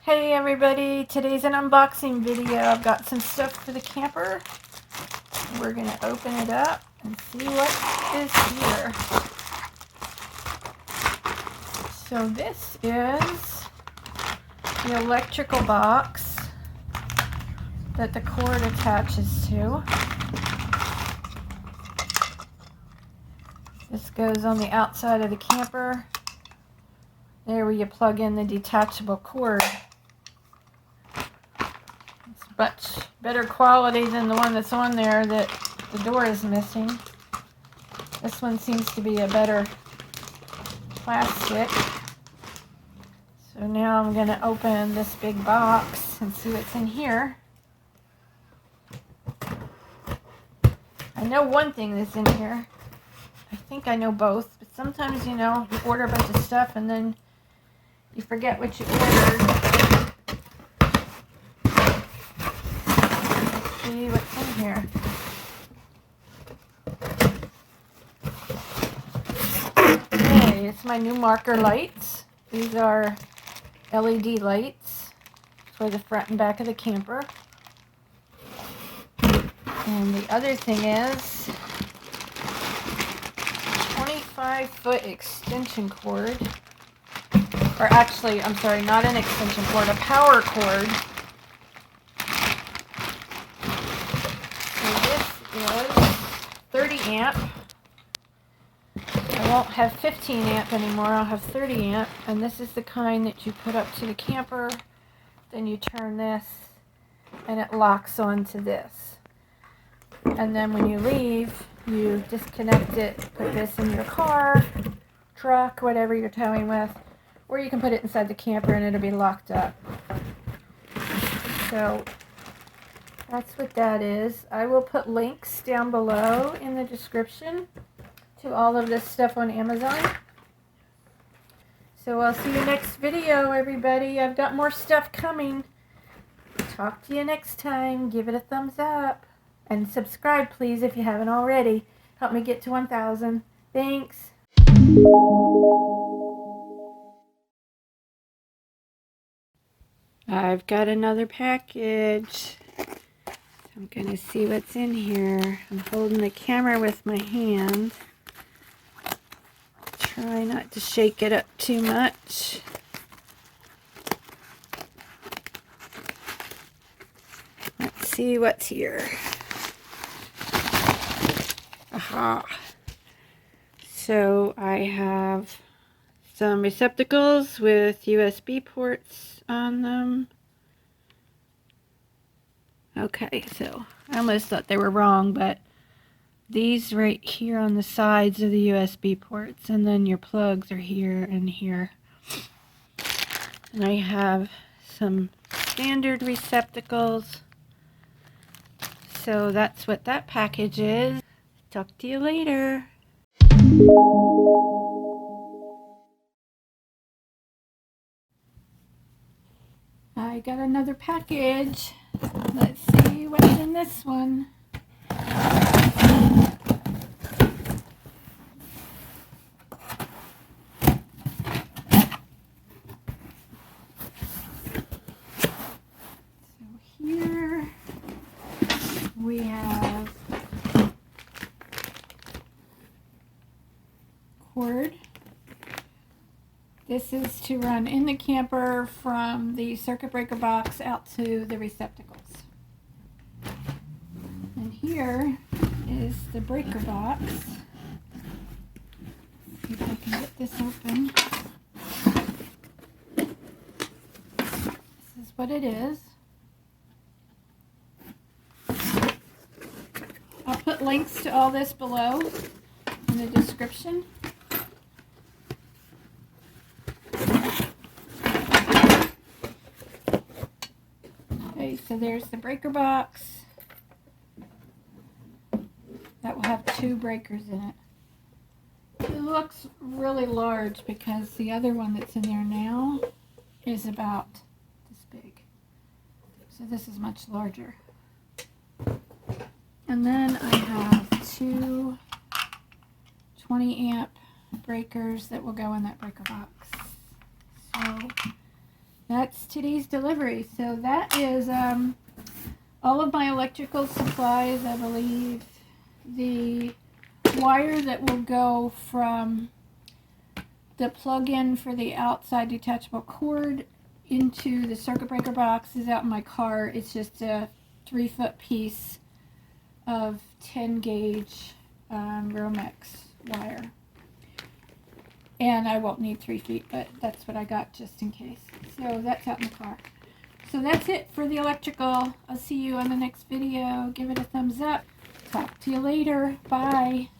Hey everybody, today's an unboxing video. I've got some stuff for the camper. We're going to open it up and see what is here. So this is the electrical box that the cord attaches to. This goes on the outside of the camper. There where you plug in the detachable cord. Much better quality than the one that's on there that the door is missing. This one seems to be a better plastic. So now I'm going to open this big box and see what's in here. I know one thing that's in here. I think I know both, but sometimes, you know, you order a bunch of stuff and then you forget what you ordered. See what's in here. Okay, it's my new marker lights. These are LED lights for the front and back of the camper. And the other thing is 25-foot extension cord. Or actually, I'm sorry, not an extension cord, a power cord. Is 30 amp. I won't have 15 amp anymore, I'll have 30 amp, and this is the kind that you put up to the camper, then you turn this and it locks onto this, and then when you leave you disconnect it, put this in your car, truck, whatever you're towing with, or you can put it inside the camper and it'll be locked up. So that's what that is. I will put links down below in the description to all of this stuff on Amazon. So I'll see you next video, everybody. I've got more stuff coming. Talk to you next time. Give it a thumbs up. And subscribe, please, if you haven't already. Help me get to 1,000. Thanks. I've got another package. I'm going to see what's in here. I'm holding the camera with my hand. Try not to shake it up too much. Let's see what's here. Aha. So I have some receptacles with USB ports on them. Okay, so I almost thought they were wrong, but these right here on the sides are the USB ports, and then your plugs are here and here. And I have some standard receptacles. So that's what that package is. Talk to you later. I got another package. Let's see what's in this one. So here we have cord. This is to run in the camper from the circuit breaker box out to the receptacles. And here is the breaker box. See if I can get this open. This is what it is. I'll put links to all this below in the description. Okay, so there's the breaker box. That will have 2 breakers in it. It looks really large because the other one that's in there now is about this big. So this is much larger. And then I have 2 20 amp breakers that will go in that breaker box. So that's today's delivery. So that is all of my electrical supplies, I believe. The wire that will go from the plug-in for the outside detachable cord into the circuit breaker box is out in my car. It's just a 3-foot piece of 10 gauge Romex wire. And I won't need 3 feet, but that's what I got just in case. So that's out in the car. So that's it for the electrical. I'll see you on the next video. Give it a thumbs up. Talk to you later. Bye.